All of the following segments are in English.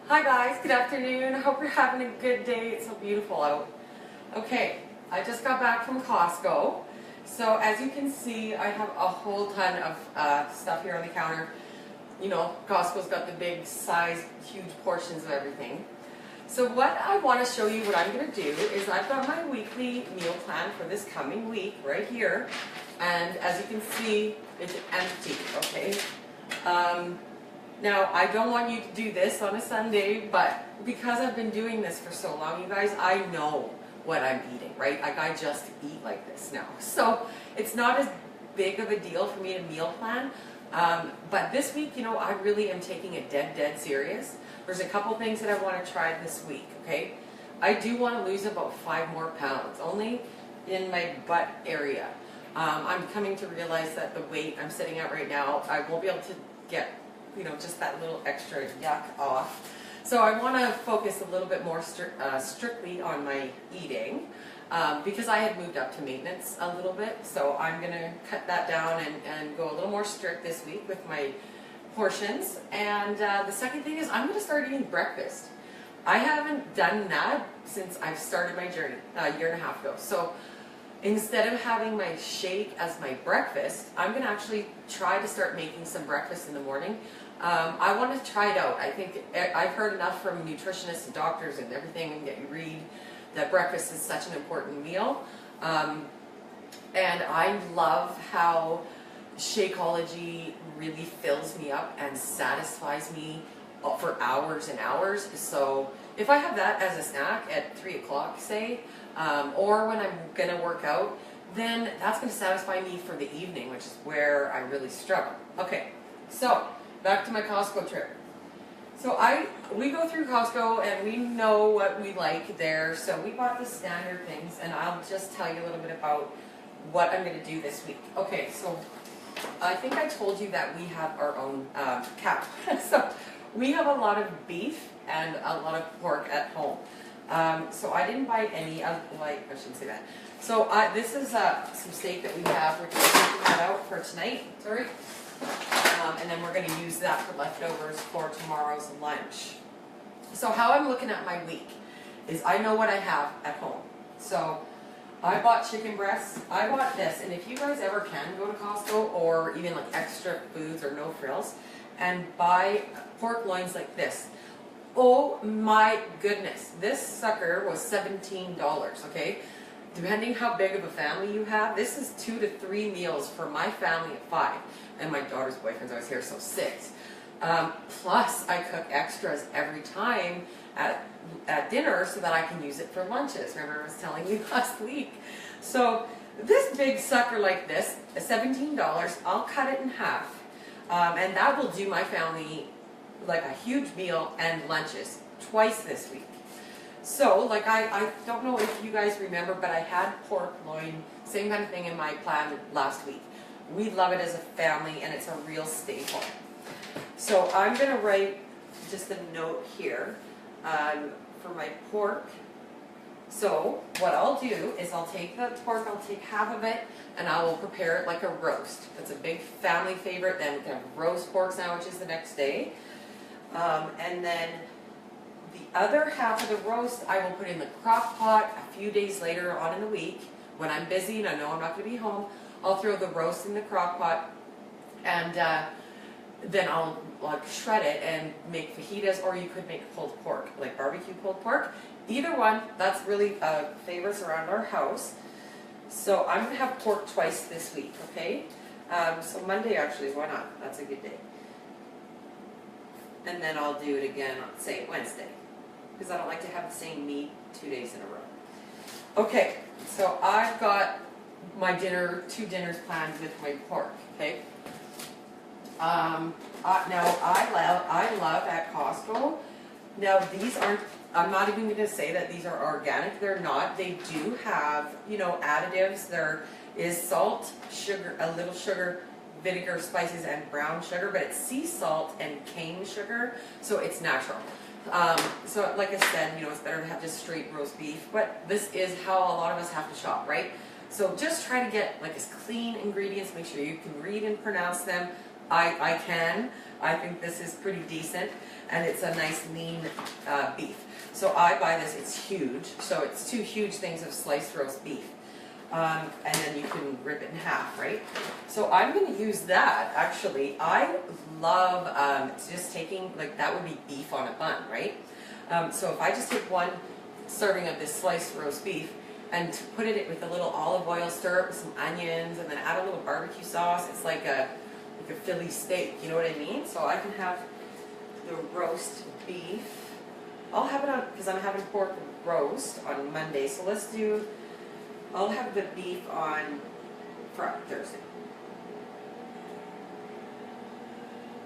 Hi guys, good afternoon. I hope you're having a good day. It's so beautiful out. Okay, I just got back from Costco. So as you can see, I have a whole ton of stuff here on the counter. You know, Costco's got the big size, huge portions of everything. So what I want to show you, what I'm going to do, is I've got my weekly meal plan for this coming week right here. And as you can see, it's empty, okay? Now, I don't want you to do this on a Sunday, but because I've been doing this for so long, you guys, I know what I'm eating, right? Like, I just eat like this now. So, it's not as big of a deal for me to meal plan. But this week, you know, I really am taking it dead serious. There's a couple things that I want to try this week, okay? I do want to lose about 5 more pounds, only in my butt area. I'm coming to realize that the weight I'm sitting at right now, I won't be able to get, you know, just that little extra yuck off. So I want to focus a little bit more strictly on my eating because I had moved up to maintenance a little bit. So I'm going to cut that down and go a little more strict this week with my portions. And the second thing is I'm going to start eating breakfast. I haven't done that since I've started my journey a year and a half ago. So instead of having my shake as my breakfast, I'm going to actually try to start making some breakfast in the morning. I want to try it out. I think I've heard enough from nutritionists and doctors and everything that you read that breakfast is such an important meal. And I love how Shakeology really fills me up and satisfies me for hours and hours. So if I have that as a snack at 3 o'clock, say, or when I'm going to work out, then that's going to satisfy me for the evening, which is where I really struggle. Okay, so back to my Costco trip. So we go through Costco and we know what we like there, so we bought the standard things, and I'll just tell you a little bit about what I'm going to do this week. Okay, so I think I told you that we have our own cow. So we have a lot of beef and a lot of pork at home. So I didn't buy any, I shouldn't say that. So this is some steak that we have. We're just taking that out for tonight, sorry. And then we're going to use that for leftovers for tomorrow's lunch. So how I'm looking at my week is I know what I have at home. So I bought chicken breasts. I bought this, and if you guys ever can go to Costco or even like Extra Foods or No Frills and buy pork loins like this. Oh my goodness, this sucker was $17, okay? Depending how big of a family you have, this is 2 to 3 meals for my family of 5. And my daughter's boyfriend's always here, so 6. Plus, I cook extras every time at dinner so that I can use it for lunches. Remember I was telling you last week. So this big sucker like this, $17, I'll cut it in half. And that will do my family like a huge meal and lunches twice this week. So, like I don't know if you guys remember, but I had pork loin, same kind of thing in my plan last week. We love it as a family, and it's a real staple. So I'm going to write just a note here for my pork. So what I'll do is I'll take the pork, I'll take half of it, and I will prepare it like a roast. That's a big family favorite. Then we can have roast pork sandwiches the next day. And then the other half of the roast I will put in the crock pot a few days later on in the week. When I'm busy and I know I'm not going to be home, I'll throw the roast in the crock pot, and then I'll like shred it and make fajitas, or you could make pulled pork, like barbecue pulled pork. Either one, that's really favorites around our house. So I'm going to have pork twice this week, okay? So Monday actually, why not? That's a good day. And then I'll do it again on, say, Wednesday, because I don't like to have the same meat 2 days in a row. Okay, so I've got my dinner, 2 dinners planned with my pork, okay? Now, I love at Costco, now these aren't, I'm not even going to say that these are organic, they're not. They do have, you know, additives. There is salt, sugar, a little sugar, vinegar, spices, and brown sugar, but it's sea salt and cane sugar, so it's natural. So like I said, you know, it's better to have just straight roast beef, but this is how a lot of us have to shop, right? So just try to get like as clean ingredients, make sure you can read and pronounce them, I can. I think this is pretty decent, and it's a nice lean beef. So I buy this, it's huge, so it's 2 huge things of sliced roast beef. And then you can rip it in half, right? So I'm going to use that, actually. I love just taking, like, that would be beef on a bun, right? So if I just take 1 serving of this sliced roast beef and put it with a little olive oil, stir it with some onions, and then add a little barbecue sauce, it's like a Philly steak, you know what I mean? So I can have the roast beef. I'll have it on, because I'm having pork roast on Monday, so I'll have the beef on Thursday.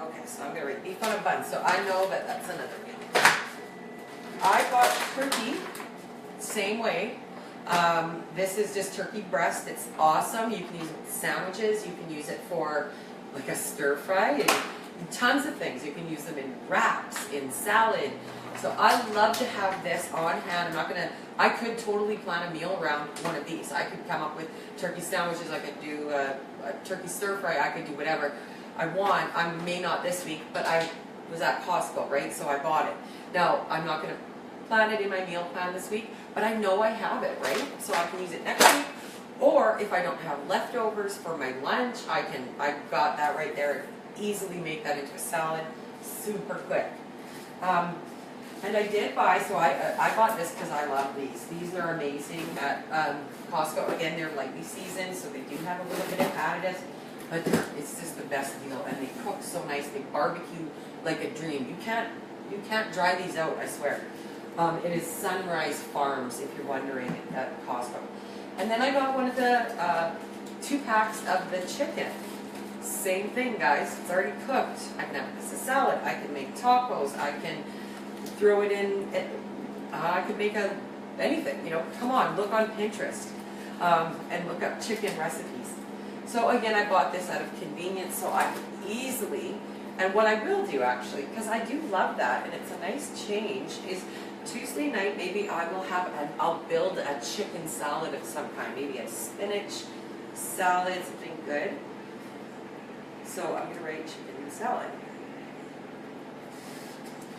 Okay, so I'm going to write beef on a bun, so I know that that's another meal. I bought turkey, same way. This is just turkey breast. It's awesome. You can use it with sandwiches. You can use it for like a stir fry, and tons of things. You can use them in wraps, in salad. So I love to have this on hand. I could totally plan a meal around one of these. I could come up with turkey sandwiches. I could do a turkey stir fry. I could do whatever I want. I may not this week, but I was at Costco, right? So I bought it. Now, I'm not going to plan it in my meal plan this week, but I know I have it, right? So I can use it next week. Or if I don't have leftovers for my lunch, I've got that right there. Easily make that into a salad, super quick. And I did buy, so I bought this because I love these. These are amazing at Costco. Again, they're lightly seasoned, so they do have a little bit of additives, but it's just the best deal. And they cook so nice. They barbecue like a dream. You can't dry these out, I swear. It is Sunrise Farms, if you're wondering, at Costco. And then I got one of the 2 packs of the chicken. Same thing, guys. It's already cooked. I can have this as a salad. I can make tacos. I can throw it in. I could make anything. You know, come on, look on Pinterest and look up chicken recipes. So again, I bought this out of convenience, so I can easily. And what I will do, actually, because I do love that, and it's a nice change, is Tuesday night, maybe I'll build a chicken salad of some kind, maybe a spinach salad, something good. So I'm going to write chicken salad.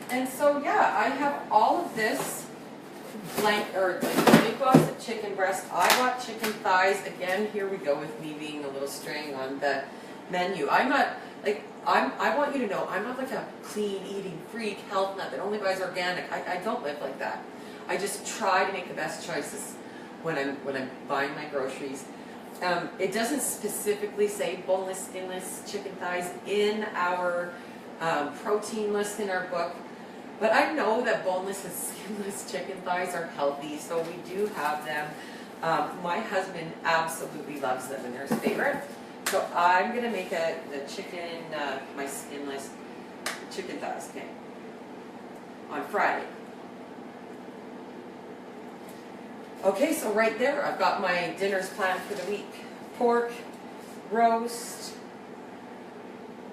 And so, yeah, I have all of this big box of chicken breast. I bought chicken thighs. Again, here we go with me being a little straying on the menu. I'm not, like, I want you to know, I'm not like a clean eating freak, health nut that only buys organic. I don't live like that. I just try to make the best choices when I'm buying my groceries. It doesn't specifically say boneless, skinless chicken thighs in our protein list in our book, but I know that boneless and skinless chicken thighs are healthy, so we do have them. My husband absolutely loves them, and they're his favorite. So I'm going to make my skinless chicken thighs, okay, on Friday. Okay, so right there, I've got my dinners planned for the week. Pork, roast.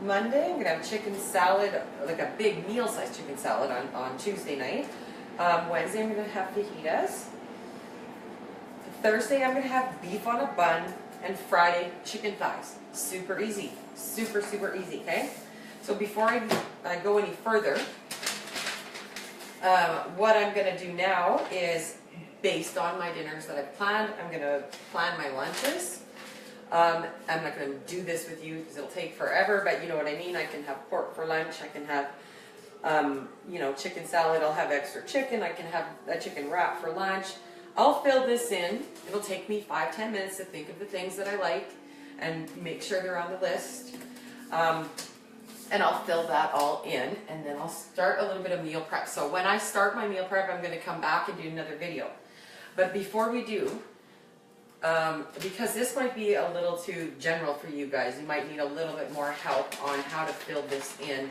Monday, I'm going to have chicken salad, like a big meal-sized chicken salad on Tuesday night. Wednesday, I'm going to have fajitas. Thursday, I'm going to have beef on a bun. And Friday, chicken thighs. Super easy. Super, super easy, okay? So before I go any further, what I'm going to do now is, based on my dinners that I've planned, I'm going to plan my lunches. I'm not going to do this with you because it'll take forever, but you know what I mean. I can have pork for lunch. I can have, chicken salad. I'll have extra chicken. I can have a chicken wrap for lunch. I'll fill this in. It'll take me 5-10 minutes to think of the things that I like and make sure they're on the list. And I'll fill that all in, and then I'll start a little bit of meal prep. So when I start my meal prep, I'm going to come back and do another video. But before we do, because this might be a little too general for you guys, you might need a little bit more help on how to fill this in.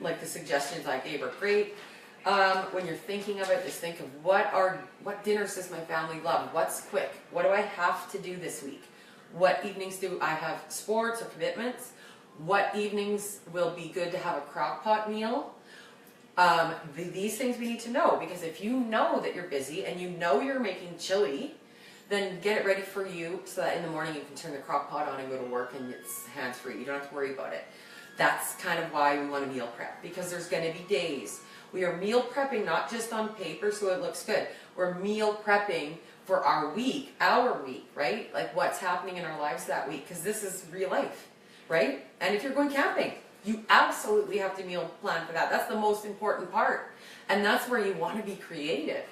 Like the suggestions I gave are great. When you're thinking of it, just think of what dinners does my family love? What's quick? What do I have to do this week? What evenings do I have sports or commitments? What evenings will be good to have a crock pot meal? These things we need to know, because if you know that you're busy and you know you're making chili, then get it ready for you so that in the morning you can turn the crock pot on and go to work and it's hands-free. You don't have to worry about it. That's kind of why we want to meal prep, because there's going to be days. We are meal prepping not just on paper so it looks good. We're meal prepping for our week, right? Like what's happening in our lives that week, because this is real life, right? And if you're going camping, you absolutely have to meal plan for that. That's the most important part. And that's where you want to be creative.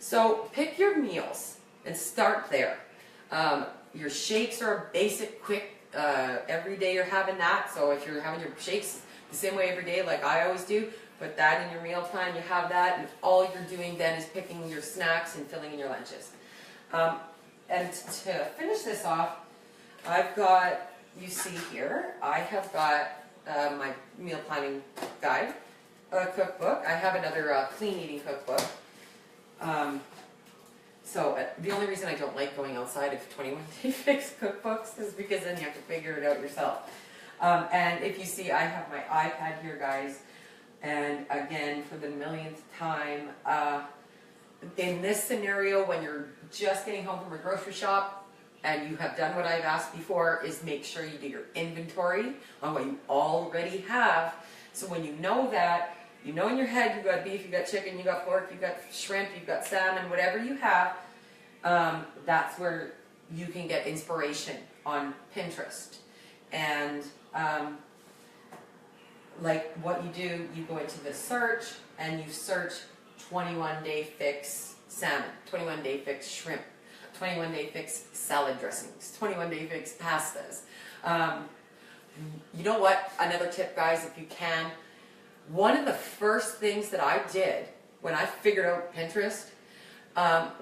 So pick your meals and start there. Your shakes are a basic, quick, every day you're having that. So if you're having your shakes the same way every day like I always do, put that in your meal plan, you have that, and all you're doing then is picking your snacks and filling in your lunches. And to finish this off, I've got, you see here, I have got my meal planning guide, cookbook. I have another clean eating cookbook. So the only reason I don't like going outside of 21 Day Fix cookbooks is because then you have to figure it out yourself. And if you see, I have my iPad here, guys. And again, for the millionth time, in this scenario, when you're just getting home from a grocery shop and you have done what I've asked before, is make sure you do your inventory on what you already have. So when you know that, you know in your head you've got beef, you've got chicken, you've got pork, you've got shrimp, you've got salmon, whatever you have, that's where you can get inspiration on Pinterest. And like what you do, you go into the search and you search 21 Day Fix salmon, 21 Day Fix shrimp, 21 Day Fix salad dressings, 21 Day Fix pastas. You know what? Another tip, guys, if you can, one of the first things that I did when I figured out Pinterest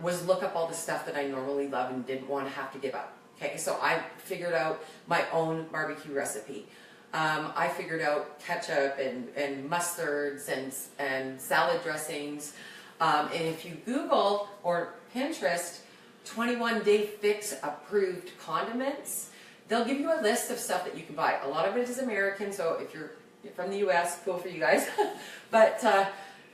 was look up all the stuff that I normally love and didn't want to have to give up. Okay, so I figured out my own barbecue recipe. I figured out ketchup and mustards and salad dressings. And if you Google or Pinterest 21 Day Fix approved condiments, they'll give you a list of stuff that you can buy. A lot of it is American, so if you're from the US, cool for you guys. But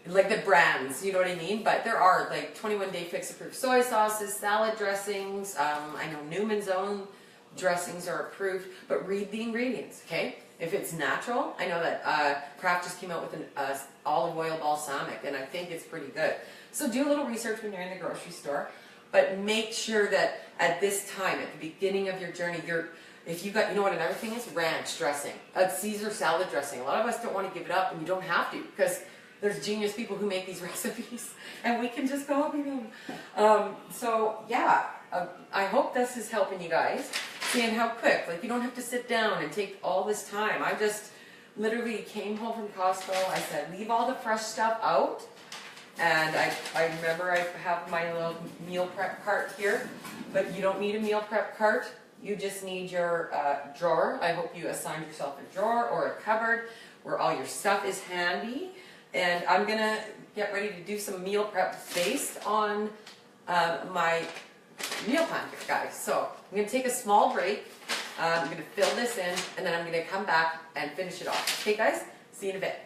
like the brands, you know what I mean? But there are like 21 Day Fix approved soy sauces, salad dressings. I know Newman's Own dressings are approved, but read the ingredients, okay? If it's natural, I know that Kraft just came out with an olive oil balsamic, and I think it's pretty good. So do a little research when you're in the grocery store, but make sure that at this time, at the beginning of your journey, if you got, you know what another thing is? Ranch dressing, a Caesar salad dressing. A lot of us don't want to give it up, and you don't have to, because there's genius people who make these recipes, and we can just copy them. So yeah, I hope this is helping you guys. Seeing how quick, like you don't have to sit down and take all this time. I just literally came home from Costco. I said, leave all the fresh stuff out. And I remember I have my little meal prep cart here, but you don't need a meal prep cart. You just need your drawer. I hope you assigned yourself a drawer or a cupboard where all your stuff is handy. And I'm gonna get ready to do some meal prep based on my meal plan here, guys. So I'm going to take a small break. I'm going to fill this in, and then I'm going to come back and finish it off. Okay, guys? See you in a bit.